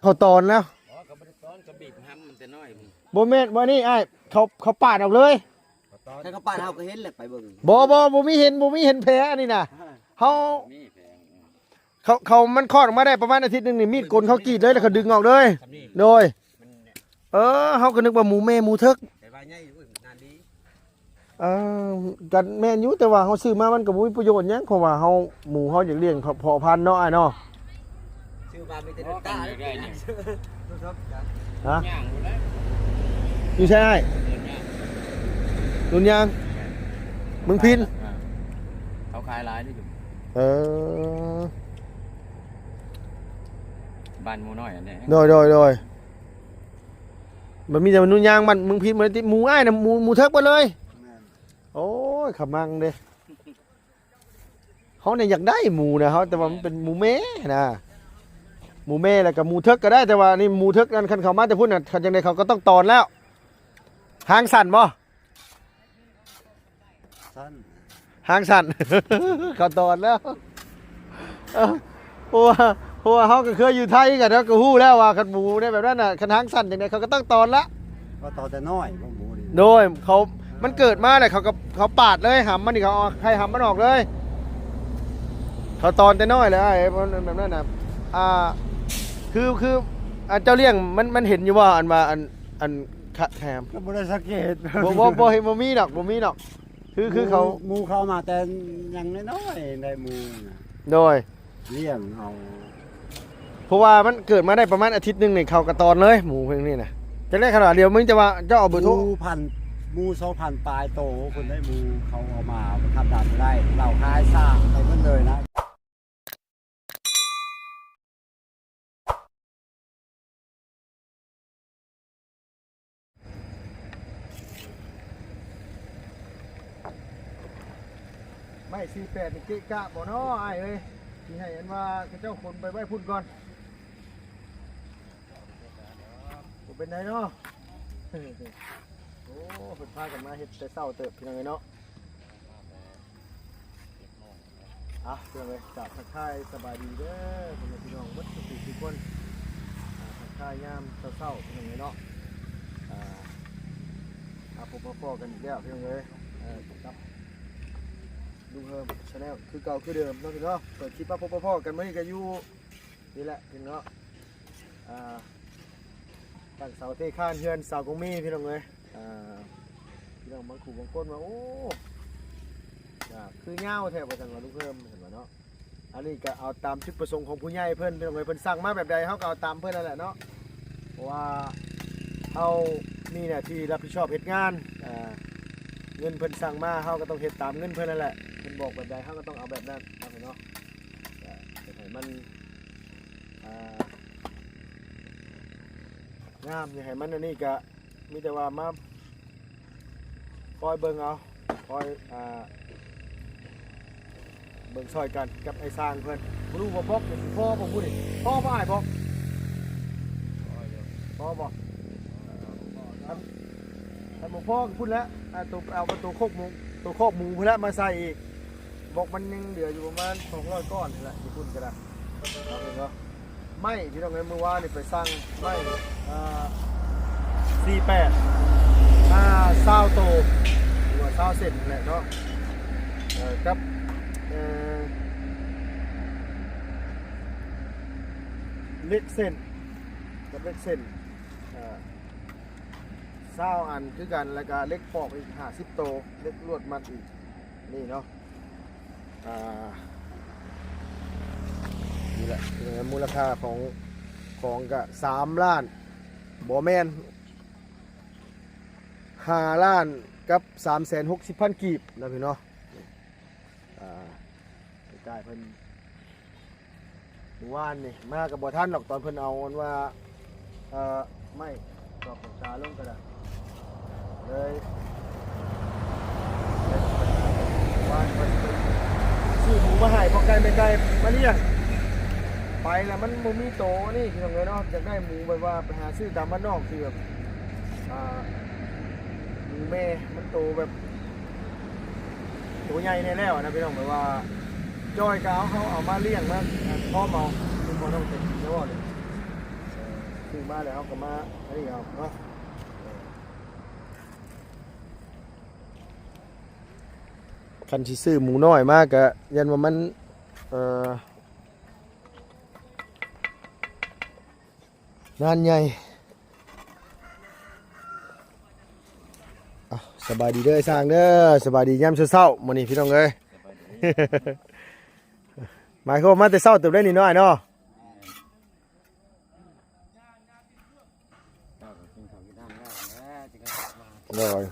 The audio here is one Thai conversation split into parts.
เขาตอนแล้ว อ๋อก็บ่ได้ตอนก็บีบห้ำมันแต่น้อยมึง บ่แม่นบ่นี่อ้ายเขาปาดออกเลย ถ้าเขาป้าเฮาก็เห็นแหละไปเบิ่ง บ่มีเห็นแผลอันนี้น่ะเฮา มีแพง เขามันคลอดออกมาได้ประมาณอาทิตย์หนึงนี่มีดกลเขากรีดเลยแล้วเขาดึงออกเลย สำนี่ โดย มันเนี่ย เฮาก็นึกว่าหมูแม่หมูเถิก แต่ว่าใหญ่อุ้ยนานดี เออกันแม่นอยู่แต่ว่าเฮาซื้อมามันก็บ่มีประโยชน์หยังเพราะว่าเฮาหมูเฮาอยากเลี้ยงเพาะพันธุ์เนาะอ้ายเนาะ ชื่อมามีแต่ อ๋อ ตา กันได้เนี่ย ฮะ ย่างอยู่แล้ว อยู่ใช่อ้าย เดินย่าง รุนยางมึงพิน เขาขายหลายได้อยู่ เออ บ้านหมูน้อยอันนี้ โดยมันมีแต่มันนุ่นยางมันมึงพินมันติหมูอ้ายน่ะหมูเถิกไปเลย โอ้ยขมังเด้เขาเนี่ยอยากได้หมูนะเขาแต่ว่ามันเป็นหมูแม่นะหมูแม่แล้วกับหมูเทิกก็ได้แต่ว่านี่หมูเทิกนั่นคันเขามาแต่พูดน่ะคันจังไดเขาก็ต้องตอนแล้วหางสั่นบ่ สั้น หางสั่น เขาตอนแล้วเออเพราะว่าเขาก็เคยอยู่ไทยกันแล้วก็ฮู้แล้วว่าคันหมูเนี่ยแบบนั้นน่ะคันหางสั่นจังไดเขาก็ต้องตอนละ ก็ต่อแต่น้อยบ่หมูนี่ โดยมันเกิดมาเลยเขาปาดเลยหำมันนี่เขาเอาให้หำมันออกเลย เขาตอนแต่น้อยเลยไอ้แบบนั้นนะคือเจ้าเลี้ยงมันเห็นอยู่ว่าอันว่าอันแถม ก็บ่ได้สังเกต บ่เห็นบ่มีดอกคือเขา หมูเข้ามาแต่ยังน้อยๆได้หมูน่ะ โดย เลี้ยงเอา เพราะว่ามันเกิดมาได้ประมาณอาทิตย์หนึงนี่เขากระตอนเลยหมูเพียงนี้นะจะได้ขนาดเดียวมึงจะว่าเจ้าเอาเบอร์ ห โทร มูพันหมู2,000ปลายโตคนได้หมูเขาเอามาทำดันได้เราขายซ่าไปเพิ่นเลยนะ ไม่48นี่เกะกะบ่เนาะไอ้เอ้ยสิให้อันว่าเจ้าคนไปไว้พุ่นก่อนบ่เป็นไดเนาะ โอ้เพิ่นพากันมาเฮ็ดแต่เช้าเติบพี่น้องเอ้ยเนาะเพื่อนเลยกราบทักทายสบายดีเด้อพ่อแม่พี่น้องหมดทุกคนทักทายยามเช้าๆพี่น้องเอ้ยเนาะพบพ่อกันอีกแล้วพี่น้องเอ้ยครับลุงเฮิมชาแนลคือเก่าคือเดิมเนาะพี่น้องเปิดคลิปมาพบพ่อกันมื้อนี้ก็อยู่นี่แหละพี่น้องตั้งเสาเทข้านเฮือนเสากงมีพี่น้องเอ้ยพี่น้องบางขู่บางคนว่าโอ้คือเงาแทบว่าจังว่าลุงเฮิมเห็นว่าเนาะอันนี้ก็เอาตามจุดประสงค์ของผู้ใหญ่เพิ่นพี่น้องเอ้ยเพิ่นสั่งมาแบบใดเฮาก็เอาตามเพิ่นนั่นแหละเนาะเพราะว่าเฮามีหน้าที่รับผิดชอบเฮ็ดงานเงินเพิ่นสั่งมาเฮาก็ต้องเฮ็ดตามเงินเพิ่นนั่นแหละเพิ่นบอกแบบใดเฮาก็ต้องเอาแบบนั้นเนาะให้มันงามอย่าให้มันอันนี้ก็มีแต่ว่ามาคอยเบิ่งเอาคอยเบิ่งซอยกันกับไอ้สร้างเพิ่นบ่รู้ว่าบอกเป็นพ่อบ่พูดนี่พ่อบ่อ้ายบอกพ่อบอกถ้าบ่พ่อก็พูดแล้วตัวเอาตัวโคกหมูพุ่นละมาใส่อีกบอกมันยังเหลืออยู่ประมาณ200ก้อนนี่แหละที่พุ่นก็ได้เอาเห็นเนาะไม่พี่น้องเอ้ยเมื่อวานนี่ไปสั่งไม่4820โตหรือว่า20เซนแหละเนาะกับเล็กเส้นกับเล็กเส้น20อันคือกันแล้วก็เล็กปอกอีก50โตเล็กลวดมัดอีกนี่เนาะนี่แหละมูลค่าของก็3 ล้านบ่แม่น5 ล้านกับ360,000 กีบนะพี่เนาะจ่ายเพิ่นเมื่อวานนี่มากับบ่ทันหรอกตอนเพิ่นเอาอันว่าไม่ตอกตาลงก็ได้เลยวานเพิ่นซื้อหมูมาให้พอไกลไม่ไกลมาเลี้ยงไปแล้วมันบ่มีโตนี่พี่น้องเอ้ยเนาะอยากได้หมูแบบว่าไปหาซื้อตามบ้านนอกคือแบบหมูแม่มันโตแบบตัวใหญ่แน่แล้วนะพี่น้องแบบว่าจอยก็เขาเอามาเลี้ยงมาพ่อเมาคุณพ่อต้องเต็มแล้วเลย ซื้อมาแล้วก็มาอันนี้เอาเนาะคันสิซื้อหมูน้อยมากก็ยันว่ามันงานใหญ่สบายดีเด้อสร้างเด้อสบายดียามเช้าๆมื้อนี้พี่น้องเอ้ย หมายความว่ามาแต่เช้าเติบได้นิดหน่อยเนาะเลย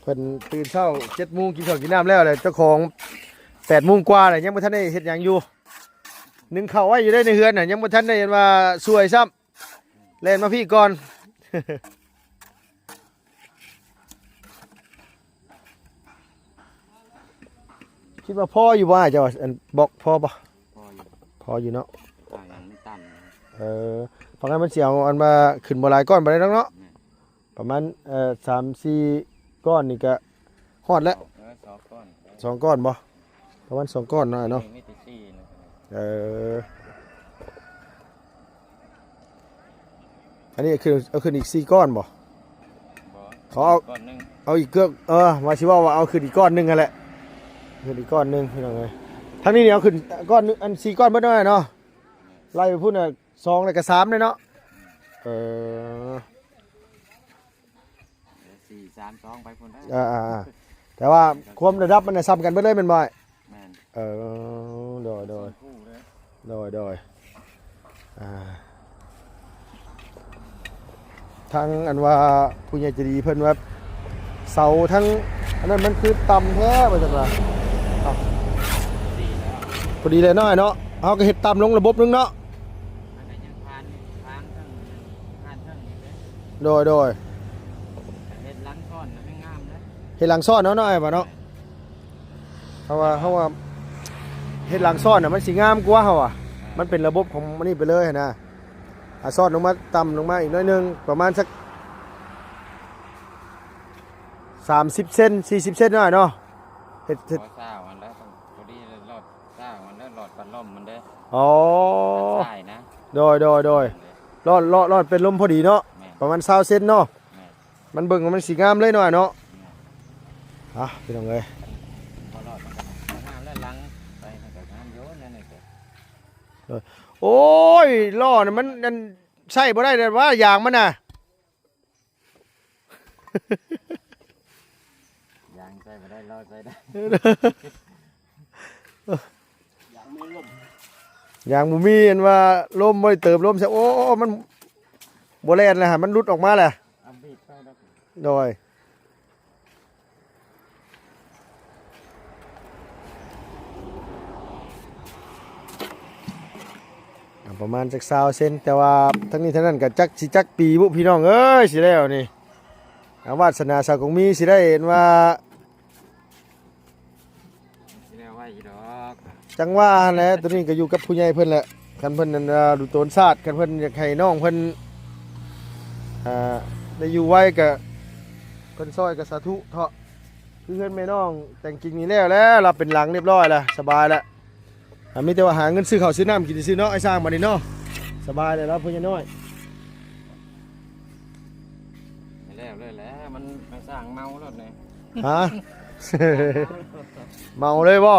เพิ่นตื่นเช้า7 โมงกินข้าวกินน้ำแล้วเลยเจ้าของ8 โมงกว่าเลยยังบ่ทันได้เฮ็ดหยังอยู่นึ่งข้าวไว้อยู่ได้ในเฮือนน่ะยังบ่ทันได้เห็นว่าสวยซ้ำเล่นมาพี่ก่อน คิดว่าพ่ออยู่ว่าจะอันบอกพ่อปะพ่ออยู่เนาะเพราะงั้นมันเสียงอันมาขึ้นบ่หลายก้อนไปได้แล้วเนาะประมาณ3-4 ก้อนนี่ก็ฮอดแล้ว2 ก้อนบ่ประมาณ2 ก้อนหน่อยเนาะอันนี้คือเอาขึ้นอีก4 ก้อนบ่เขาเอาอีกเกือบว่าสิว่าเอาขึ้นอีกก้อนนึงนั่นแหละขึ้นอีกก้อนนึงพี่น้องเอ้ยทั้งนี้เนี่ยเอาขึ้นก้อนนึงอัน4 ก้อนเบิดน้อยเนาะไล่ไปพุ่นน่ะ2แล้วก็3เลยเนาะ4 3 2ไปพุ่นได้แต่ว่าความระดับมันซ้ำกันเบิดเลยแม่นบ่แม่นโดยทั้งอันว่าผู้ใหญ่ใจดีเพิ่นว่าเสาทั้งอันนั้นมันคือต่ำแท้ว่าจังว่าพอดีเลยน้อยเนาะเฮาก็เฮ็ดต่ำลงระบบนึงเนาะโดยเฮ็ดหลังซ่อนไม่งามนะเฮ็ดหลังซ่อนเนาะน้อยบ่เนาะเพราะว่าเฮ็ดหลังซ่อนน่ะมันสิงามกว่าเฮาอ่ะมันเป็นระบบของมันนี่ไปเลยนะซ่อนลงมาต่ำลงมาอีกน้อยนึงประมาณสัก30 เซน40 เซนหน่อยเนาะเฮ็ดซ่ามันแล้วพอดีรอดซ่ามันแล้วรอดปัดลมมันเด้ใช่นะโดยรอดเป็นลมพอดีเนาะประมาณ20 เซนเนาะมันเบิ่งมันสีงามเลยหน่อยเนาะพี่น้องเอ้ยพอรอดมันงามแล้วหลังไปกับงามโยนนั่นน่ะโอ้ยล้อน่ะมันใช่บ่ได้แต่ว่ายางมันน่ะยางใส่บ่ได้ล้อใส่ได้ยางบ่มีอันว่าลมบ่ได้เติมลมใส่โอ้มันบ่แล่นแล้วฮะมันหลุดออกมาแหละโดยประมาณจัก20 เซนแต่ว่าทั้งนี้ทั้งนั้นก็จักปีบุพี่น้องเอ้ยสิแล้วนี่วาสนาสาวคงมีสิได้เห็นว่าสิได้ไว้อีดอก จังว่าแหละตัวนี้ก็อยู่กับผู้ใหญ่เพิ่นแหละคันเพิ่นนั่นดูโตนศาสตร์คันเพิ่นอยากให้น้องเพิ่นได้อยู่ไว้ก็เพิ่นซอยก็สาธุเถาะคือเพิ่นแม่น้องแต่งจริงนี่แล้วรับเป็นหลังเรียบร้อยแล้วสบายแล้วมีแต่ว่าหาเงินซื้อข้าวซื้อน้ำกินซื้อเนาะไอ้สร้างมาดิเนาะสบายเลยแล้วเพิ่นน้อยแล้วเลยแหละมันไม่สร้างเมาแล้วนี่ฮะ เมาเลยบ่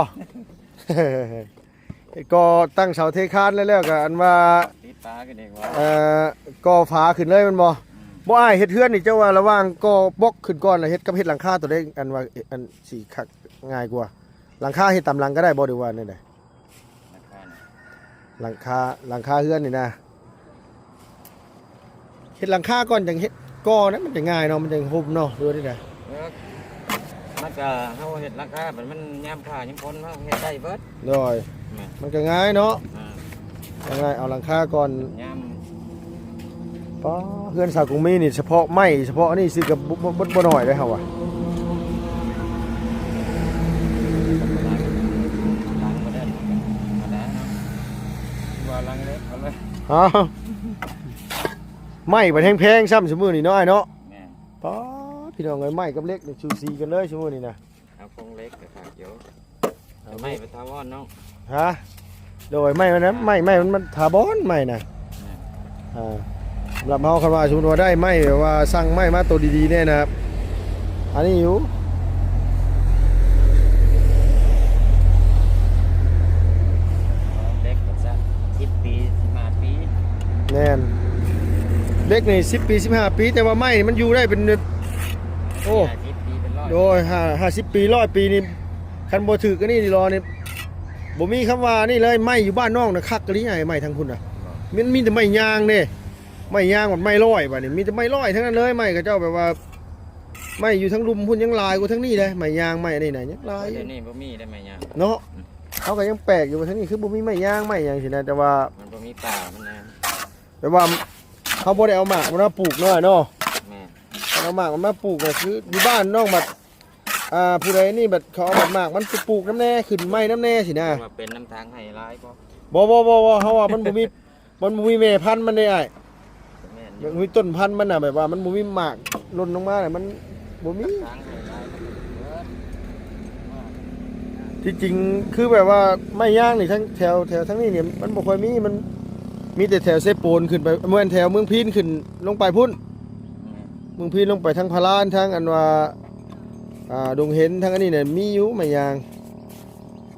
ก็ตั้งเสาเทคานแล้วก็อันว่าติดตากันเองว่าก่อฝาขึ้นเลยมันบ่อ้ายเฮ็ดเฮือนนี่เจ้าว่าระหว่างก่อบล็อกขึ้นก่อนแล้วเฮ็ดกับเฮ็ดหลังคาตัวได้อันว่าอันสิคักง่ายกว่าหลังคาเฮ็ดตามหลังก็ได้บ่ดีว่าแน่หลังคาเฮือนนี่นะเฮ็ดหลังคาก่อนจังเฮ็ดก่อนะมันจะง่ายเนาะมันจะหุบเนาะดูดิได้มันก็เฮาเฮ็ดหลังคามันยามผ้ายามฝนเฮาเฮ็ดได้เบิดโดยมันก็ง่ายเนาะง่ายเอาหลังคาก่อนยามป้าเฮือนสาวกรุงมีนี่เฉพาะไม้เฉพาะนี่ซื้อกับบ่น้อยได้เฮาว่ะไม้บัดแพงๆซ้ำชั่วโมงนี่เนาะไอ้เนาะป้าพี่น้องเอ้ยไม้กับเล็กนี่ชูซีกันเลยชั่วโมงนี้นะเอาคงเล็กกับขาดเยอะไม้ไปทาวอนเนาะฮะโดยไม้มันนะไม้มันทาบอนไม้น่ะ สำหรับเฮาคันว่าสมมุติว่าได้ไม้แบบว่าสั่งไม้มาตัวดีๆแน่นะครับอันนี้อยู่ เด็กก็สัก10 ปี15 ปี แน่นเด็กนี่10 ปี15 ปีแต่ว่าไม้นี่มันอยู่ได้เป็นโอ้ 50 ปีเป็นร้อย โดย50 ปี100 ปีนี่คันบ่ถึกอันนี้นี่รอนี่บ่มีคำว่านี่เลยไม้อยู่บ้านนอกน่ะคักกะลิใหญ่ไม้ทางพุ่นน่ะมันมีแต่ไม้ยางเด้ไม้ยางกับไม้ร้อยบัดนี้มีแต่ไม้ร้อยทั้งนั้นเลยไม้เขาเจ้าแบบว่าไม้อยู่ทั้งลุมพุ่นยังหลายกว่าทั้งนี้เลยไม้ยางไม้อันนี้น่ะยังหลาย เดี๋ยวนี้บ่มีได้ไหมเนี่ย เนาะเขาก็ยังแปลกอยู่ว่าทั้งนี้คือบ่มีไม้ย่างไม้หยังสินะแต่ว่า มันบ่มีป่ามันนะ แต่ว่าเขาบ่ได้เอาหมากมันมาปลูกเนาะเนาะ แม่ เอาหมากมันมาปลูกน่ะคืออยู่บ้านน้องบัดผู้ใดนี่บัดเขาเอาหมากมันไปปลูกน้ำแน่ขึ้นไม้น้ำแน่สินะ มาเป็นน้ำทางให้หลายบ่ บ่เขาว่ามันบ่มีมันบ่มีแม่พันธุ์มันได้อ้าย แม่นอ มั ยู่ นมีต้นพันธุ์มันน่ะแบบว่ามันบ่มีหมากหล่นลงมาน่ะมันบ่มี ทางให้หลายเบิด ที่จริงคือแบบว่าไม้ย่างนี่ทั้งแถวทั้งนี้เนี่ยมันบ่ค่อยมีมันมีแต่แถวเซโปนขึ้นไปเมื่อแถวเมืองพีนขึ้นลงไปพุ่น เมืองพีนลงไปทางพารานทางอันว่าดงเห็นทางอันนี้เนี่ยมีอยู่ไม้ยาง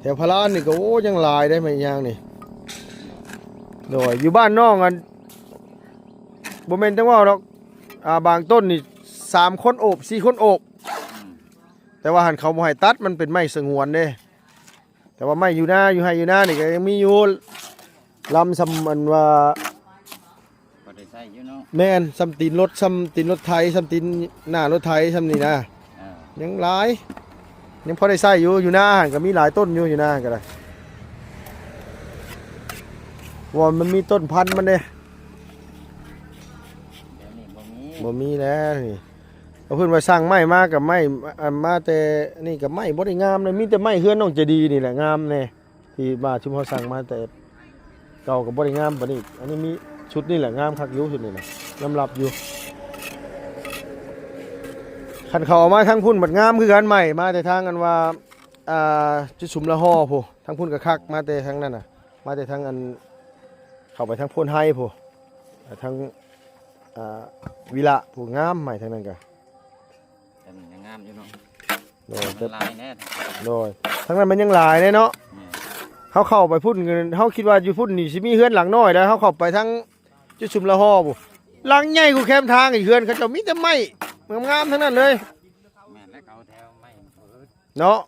แถวพารานนี่ก็โอ้ยังหลายได้ไม้ยางนี่โดยอยู่บ้านน้องกันบ่แม่นจังว่าดอกบางต้นนี่3 คนโอบ4 คนโอบแต่ว่าหันเขาบ่ให้ตัดมันเป็นไม้สงวนเด้แต่ว่าไม้อยู่หน้าอยู่ให้อยู่หน้านี่ก็ยังมีอยู่ลำซำอันว่า บ่ได้ใช้อยู่เนาะ แม่นซ้ำตีนรถซ้ำตีนรถไทยซ้ำตีนหน้ารถไทยซ้ำนี่นะ อ่า ยังหลายยังพอได้ใช้อยู่หน้าหันก็มีหลายต้นอยู่หน้าก็ได้ว่ามันมีต้นพันธุ์มันเด้ เดี๋ยวนี้บ่มี บ่มีแล้วนี่เอาเพิ่นว่าสร้างไม้มากับไม้มาแต่นี่กับไม้บ่ได้งามเลยมีแต่ไม้เฮือนน้องเจดีย์นี่แหละงามแน่ที่บ้านชุมเฮาสั่งมาแต่เก่าก็บ่ได้งามปานนี้อันนี้มีชุดนี่แหละงามคักอยู่ชุดนี่น่ะยอมรับอยู่คันเขาเอามาทางพุ่นบัดงามคือกันใหม่มาแต่ทางกันว่าจุดสุมละห่อผู้ทางพุ่นก็คักมาแต่ทางนั้นน่ะมาแต่ทางอันเข้าไปทางโพนไฮผู้ทางวิละผู้งามใหม่ทางนั้นก็ แต่มันยังงามอยู่เนาะ โดย มันลายแน่ โดยทางนั้นมันยังหลายเนาะ แม่ เขาเข้าไปพุ่นกันเขาคิดว่าอยู่พุ่นนี่สิมีเฮือนหลังน้อยแล้วเขาเข้าไปทางจุดสุมละห่อผู้หลังใหญ่กูแคมทางอีกเฮือนเขาเจะมีแต่ไม้งามๆทั้งนั้นเลย แม่นแล้วเขาแถวไม่เบิด เนาะ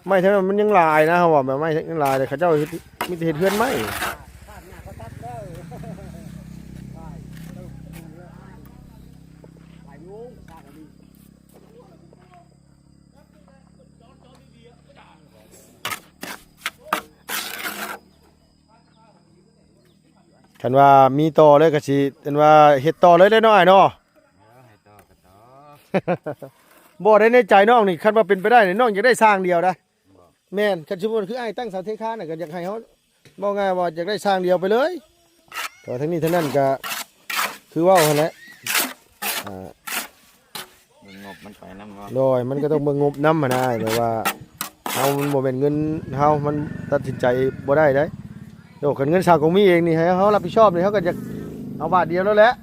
ไม้ทั้งนั้นมันยังหลายนะเขาว่าแบบไม้ยังหลายแต่เขาเจ้าเฮ็ดมีแต่เฮ็ดเฮือนไม้คันว่ามีต่อเลยก็สิอันว่าเฮ็ดต่อเลยได้น้อยเนาะ ให้ต่อก็ต่อ บ่ได้ในใจน้องนี่คันว่าเป็นไปได้นี่น้องอยากได้สร้างเดียวนะแม่นคันสมมุติคืออ้ายตั้งเสาเทคานน่ะก็อยากให้เฮาบ่ง่ายว่าอยากได้สร้างเดียวไปเลยแต่ว่าทั้งนี้ทั้งนั้นก็คือเว้าหั่นแหละเบิ่งงบมันไปนำบ่ โดยมันก็ต้องเบิ่งงบนำหั่นน่ะแต่ว่าเฮามันบ่แม่นเงินเฮามันตัดสินใจบ่ได้เด้โดยคันเงินสร้างของมีเองนี่ให้เฮารับผิดชอบนี่เฮาก็จะเอาบาทเดียวแล้วแหละ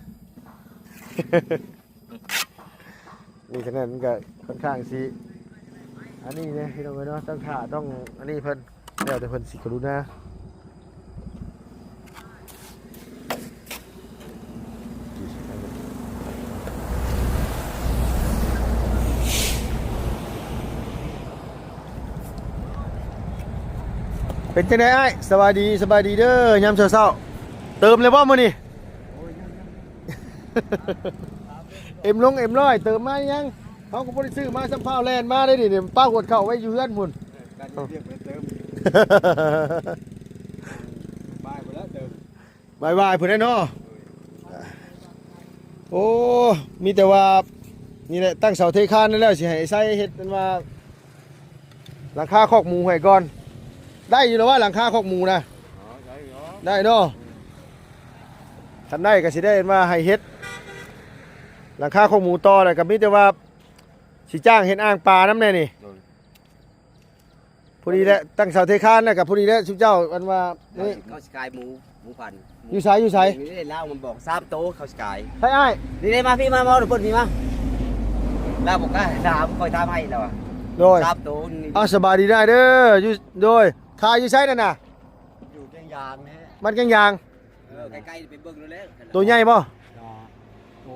นี่ฉะนั้นมันก็ค่อนข้างสิอันนี้เนี่ยพี่น้องเอ้ยเนาะต้องถ่าต้องอันนี้เพิ่นแล้วแต่เพิ่นสิกรุณาเป็นจังได๋อ้ายสบายดีเด้อยามเช้าๆเติมเลยบ่มื้อนี้ เอ็มลงเอ็มร้อยเติมมายังเขาก็บ่ได้ซื้อมาสัมภาระแลนมาได้ดิเนี่ยป้าหวดเข้าไว้อยู่เฮือนพุ่น การเรียกไปเติมบายไปแล้วเติม บายๆพุ่นได้เนาะโอ้มีแต่ว่านี่แหละตั้งเสาเทคานนั่นแล้วสิให้ใส่เฮ็ดเป็นว่าหลังคาคอกหมูให้ก่อนได้อยู่แล้วว่าหลังคาคอกหมูนะ อ๋อใช่เหรอ ได้เนาะคันได้ก็สิได้เห็นว่าให้เฮ็ดหลังคาคอกหมูต่อแล้วก็มีแต่ว่าสิจ้างเฮ็ดอ่างปลาน้ำแน่นี่ โดย พอดีแหละตั้งเสาเทคานแล้วกับพอดีแล้วชุบเจ้าอันว่านี่ เขาสกายหมูพันหมู อยู่ไสอยู่ไส นี่ได้เล่ามันบอกทราบโตเขาสกาย ใช่อ้าย นี่ได้มาพี่มาเพิ่นพี่มาเล่าบอกว่าถามคอยถามให้แล้วอ่ะ โดย ทราบโตนี่ สบายดีได้เด้ออยู่โดยทายอยู่ไสนั่นน่ะ อยู่แกงยางนี่ มันแกงยาง ใกล้ๆไปเบิ่งแล้ว ตัวใหญ่บ่ โต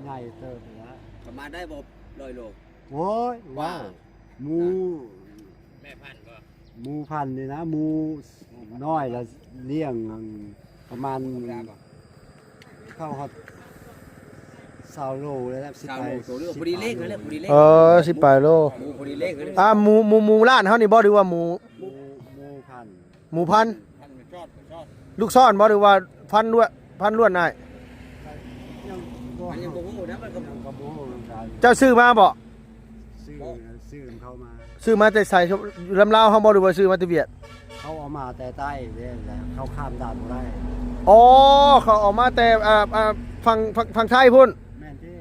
ใหญ่เติบนะ ประมาณได้บ่100 โล โว้ยว้าวหมู แม่พันธุ์ก็ หมูพันธุ์นี่นะหมูน้อยแล้วเลี้ยงประมาณเข้าครับ20 โลเลยนะ ชาวโลตัวเรื่องพอดีเลขนั่นแหละพอดีเลข 10ปลายโล หมูพอดีเลขนั่นแหละ หมูล้านเฮานี่บ่หรือว่าหมู หมูพันธุ์ หมูพันธุ์ พันธุ์ชอบ ลูกซ่อนบ่หรือว่าพันธุ์ล้วนนาย ยังก็ มันยังบ่ฮู้นะมันก็ ยังกระโบกัน เจ้าซื้อมาบ่ ซื้อเข้ามา ซื้อมาแต่ใส่ลำลาวเฮาบ่หรือว่าซื้อมาแต่เวียด เขาเอามาแต่ใต้เนี่ยแหละเขาข้ามด่านบ่ได้ อ๋อเขาออกมาแต่ฝั่งไทยพุ่น แม่นที่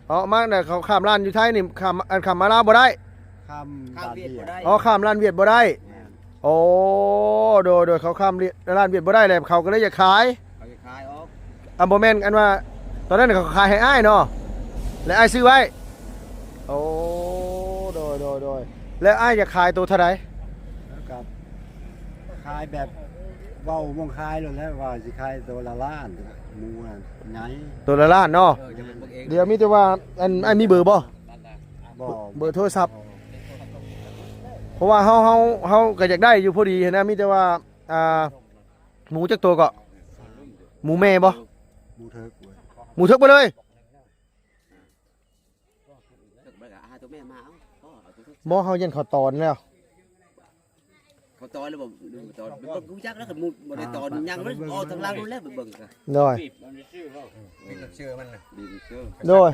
อ๋อมาเนี่ยเขาข้ามล้านอยู่ไทยนี่ข้ามมาลาวบ่ได้ ข้าม ข้าว ด่าน เวียดบ่ได้ อ๋อข้ามล้านเวียดบ่ได้ แม่น โอ้โดยเขาข้ามล้านเวียดบ่ได้เลยเขาก็เลยอยากขาย เขาจะขายออก อันบ่แม่นอันว่าตอนนั้นเขาขายให้อ้ายเนาะและอ้ายซื้อไว้โอ้โดยแล้วอ้ายจะขายตัวเท่าไหร่ แล้วกับขายแบบเว้ามองขายเลยแล้วว่าสิขายตัวละล้านหมูน่ะไง ตัวละล้านเนาะ จะเป็นพวกเอง เดี๋ยวมีแต่ว่าอันมีเบอร์บ่ บ่ เบอร์โทรศัพท์เพราะว่าเฮาก็อยากได้อยู่พอดีนะมีแต่ว่าหมูจักตัวก็หมูแม่บ่ หมูเถิกเว้ย หมูทึกไปเลย ตัวแม่มาเอาตัว บ่เฮายันเขาตอนแล้ว เขาตอนแล้วบ่ตอนเบิ่งกูจักแล้วก็บ่ได้ตอนยังมันออกทางล่างนู่นแล้วเบิ่งกัน โดย มันมีชื่อเขา มีเชื่อมันน่ะดีเชื่อ โดย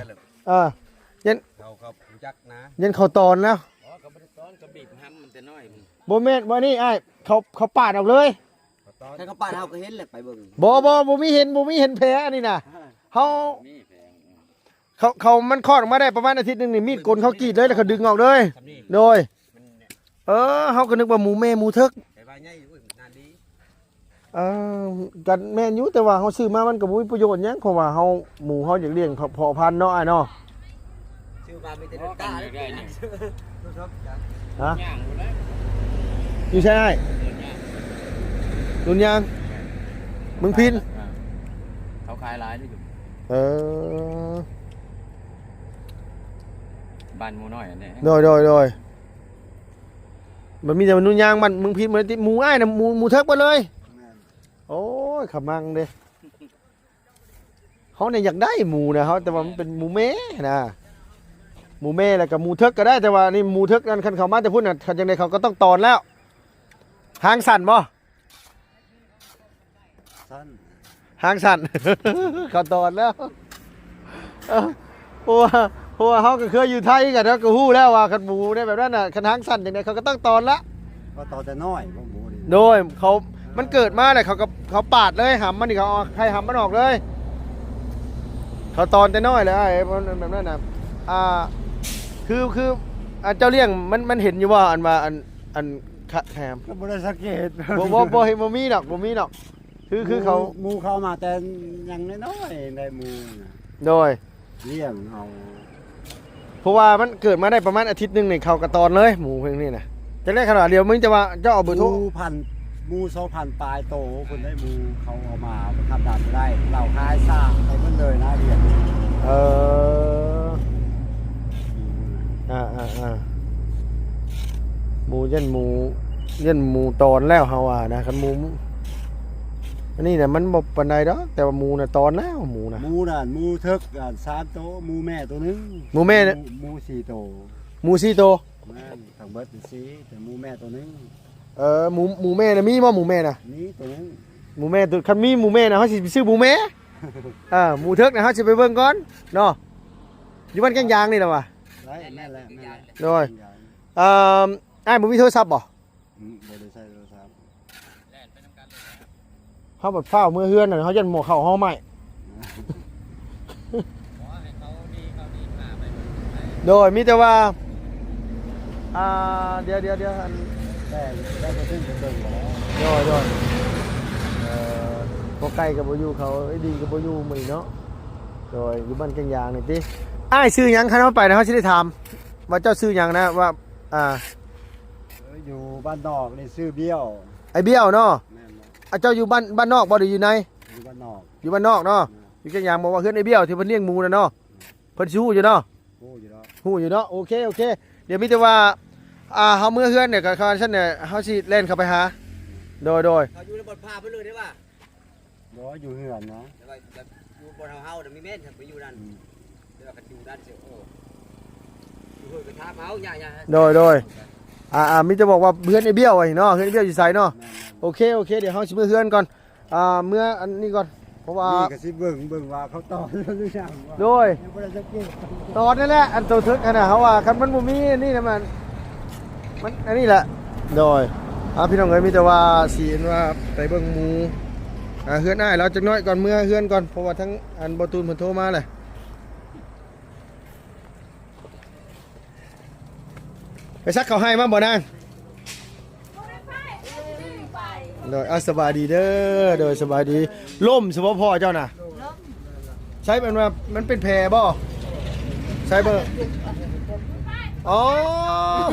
ยัน เขากูจักนะ ยันเขาตอนแล้ว อ๋อกระบอกต้อนกระบีบห้ำมันแต่น้อยมัน บ่แม่นบ่นี่อ้ายเขาปาดออกเลย ถ้าเขาปาดเฮาก็เห็นแหละไปเบิ่ง บ่มีเห็นแผลอันนี้น่ะเฮา มีแพง เขามันคลอดออกมาได้ประมาณอาทิตย์หนึงนี่มีดกลเขากรีดเลยแล้วเขาดึงออกเลย โดยเฮาก็นึกว่าหมูแม่หมูทึก ไปว่าใหญ่อุ้ยนานดี กันแม่นอยู่แต่ว่าเฮาซื้อมามันก็บ่มีประโยชน์หยังเพราะว่าเฮาหมูเฮาอยากเลี้ยงเพาะพันธุ์เนาะอ้ายเนาะ ชื่อมามีแต่ เพราะ ตา กัน เลย ได้นี่ ฮะ ย่างหมดแล้ว อยู่ใช่อ้าย เดินย่าง ดุนยางมึงพิน เขาขายหลายด้วยอยู่ เออ บ้านหมูน้อยอันนี้ โดยมันมีแต่มันนุ่นยางมันมึงพินมันหมูอ้ายน่ะหมูเทิกไปเลย แม่น โอ้ยขมังเด้เขาเนี่ยอยากได้หมูนะเขาแต่ว่ามันเป็นหมูแม่นะหมูแม่แล้วกับหมูเทิกก็ได้แต่ว่านี่หมูเทิกนั่นคันเขามาแต่พูดน่ะคันจังไดเขาก็ต้องตอนแล้วหางสั่นบ่ สั้น หางสั่น เขาตอนแล้วเออเพราะว่าเขาก็เคยอยู่ไทยกันแล้วก็ฮู้แล้วว่าคันหมูเนี่ยแบบนั้นน่ะคันหางสั่นจังไดเขาก็ต้องตอนละ ก็ต่อแต่น้อยบ่หมูนี่ โดยมันเกิดมาเลยเขาปาดเลยหำมันนี่เขาเอาใครหำมันออกเลย เขาตอนแต่น้อยเลยไอ้มันแบบนั้นนะคือเจ้าเลี้ยงมันเห็นอยู่ว่าอันว่าอันแคม ก็บ่ได้สังเกต บ่เห็นบ่มีดอกคือเขา หมูเข้ามาแต่ยังน้อยๆได้หมูน่ะ โดย เลี้ยงเอา เพราะว่ามันเกิดมาได้ประมาณอาทิตย์หนึงนี่เขากระตอนเลยหมูเพิ่งนี่นะจะได้ขนาดเดียวมึงจะว่าเจ้าเอาเบอร์โทร หมู2,000ปลายโตเพิ่นได้หมูเขาเอามาทำด่านบ่ได้เราขายซ่าไปเพิ่นเลยนะเลี้ยง เออหมูยันหมูตอนแล้วเฮาว่านะคันหมูอันนี้น่ะมันบ่ปานใดดอกแต่ว่าหมูน่ะตอนแล้วหมูน่ะ หมูน่ะหมูเทิก3โตหมูแม่ตัวหนึง หมูแม่เนี่ย หมู4โต หมู4ตัว แม่นทั้งเบิดเป็นสีแต่หมูแม่ตัวหนึง หมูแม่น่ะมีบ่หมูแม่น่ะ นี่ตัวหนึง หมูแม่ตัวคันมีหมูแม่น่ะเฮาสิไปซื้อหมูแม่หมูเถิกน่ะเฮาสิไปเบิ่งก่อนเนาะอยู่บ้านแกงยางนี่ล่ะว่ะ ไรแม่นแหละ โดย อ้ายบ่มีโทรศัพท์บ่ บ่ได้ใช้โทรศัพท์ เฮาบัดฟ้าวเมื่อเฮือนน่ะเฮายันหมวกเข้าเฮาใหม่โดยมีแต่ว่าเดี๋ยวอัน ได้บ่ถึงเบิ่งบ่แล้ว โดย พอใกล้กับบ่อยู่เขาไอ้ดีกับบ่อยู่มื้อนี้เนาะโดยอยู่บ้านแกงยางนี่ติอ้ายซื้อหยังคันเฮาไปนะเฮาสิได้ถามว่าเจ้าซื้อหยังนะว่าอยู่บ้านนอกนี่ซื้อเบี้ยว ไอ้เบี้ยวเนาะ แม่นบ่ เจ้าอยู่บ้านนอกบ่ได้อยู่ใน อยู่บ้านนอก อยู่บ้านนอกเนาะอยู่แกงยางบอกว่าเฮือนไอ้เบี้ยวที่เพิ่นเลี้ยงหมูน่ะเนาะเพิ่นสิฮู้อยู่เนาะ โอ้อยู่แล้ว ฮู้อยู่เนาะโอเคเดี๋ยวมีแต่ว่าเฮาเมื่อเฮือนเนี่ยก็ซั่นเนี่ยเฮาสิเล่นเข้าไปหาโดย เขาอยู่ในบนพาไปเลยได้ป่ะ บ่อยู่เฮือนนะ แล้วก็อยู่บนเฮาเดี๋ยวมีเม่นไปอยู่นั่นเดี๋ยวก็อยู่ด้านเสียวอยู่ห้วยกระทะเฮาใหญ่ๆ โดยมีจะบอกว่าเพื่อนไอ้เบี้ยวไอ้เนาะเพื่อนไอ้เบี้ยวอยู่ไสเนาะ แม่น โอเคเดี๋ยวเฮาสิเมื่อเฮือนก่อนเมื่ออันนี้ก่อนเพราะว่า นี่ก็สิเบิ่งว่าเขาต่อหรือยังว่า โดย ยังบ่ได้สังเกต ตอนนั่นแหละอันตัวทึกขนาดเขาว่าคันมันบ่มีนี่นะมันอันนี้แหละโดยพี่น้องเอ้ยมีแต่ว่าสิเห็นว่าไปเบิ่งหมู่เฮือนอ้ายเราจักหน้อยก่อนเมื่อเฮือนก่อนเพราะว่าทั้งอันบ่ตูนเพิ่นโทรมาเลยไปซักเขาวให้มาบ่นางโดยสบายดีเด้อโดยสบายดีล่มเฉพาะพ่อเจ้าน่ะใช้เป็นว่ามันเป็นแพรบ่ใช้เบอร์อ๋อ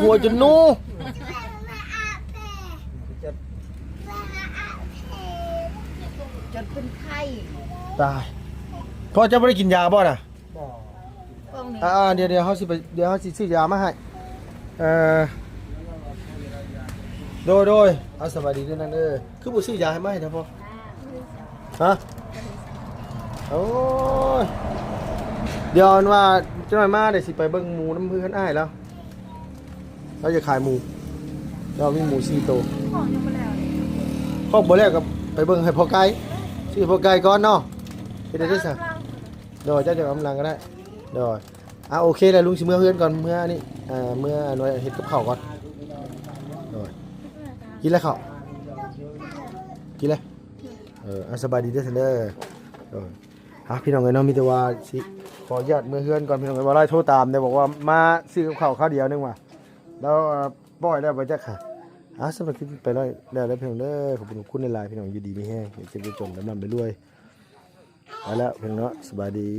หัวจนนู จนเป็นไข้ ตายพ่อเจ้าไม่ได้กินยาบ่น่ะ บ่ พวกนี้ เดี๋ยวเฮาสิไปเดี๋ยวเฮาสิซื้อยามาให้โดยสบายดีเด้อนั่นเด้อคือบ่ซื้อยาให้มาให้เด้อพ่อฮะโอ้ยเดี๋ยวอันว่าจังหน่อยมาเดี๋ยวสิไปเบิ่งหมูน้ำเพื่อนอ้ายแล้วเราจะขายหมูเรามีหมู4ตัว ของยังไม่แล้วนี่ ครอบบ่แล้วก็ไปเบิ่งให้พ่อไก่ซื้อพ่อไก่ก่อนเนาะเฮ็ดได้ซะโดยเจ้าจะกำลังก็ได้โดยโอเคแล้วลุงสิเมื่อเพื่อนก่อนเมื่อนี่เมื่อหน่วยเฮ็ดกับข้าวก่อนโดยกินแล้วข้าวกินเลยสบายดีเด้อเด้อพี่น้องเอ้ยเนาะมีแต่ว่าสิขออนุญาตเมื่อเพื่อนก่อนพี่น้องเอ้ยว่าไล่โทรตามได้บอกว่ามาซื้อกับข้าวข้าวเดียวนึงว่ะแล้วปล่อยได้บ่จักค่ะสำหรับคลิปไปแล้วเพียงเด้อขอบคุณหลายๆพี่น้องอยู่ดีมีแฮงอย่าเจ็บอย่าจนลำไปรวยไปแล้วเพียงเนาะสบายดี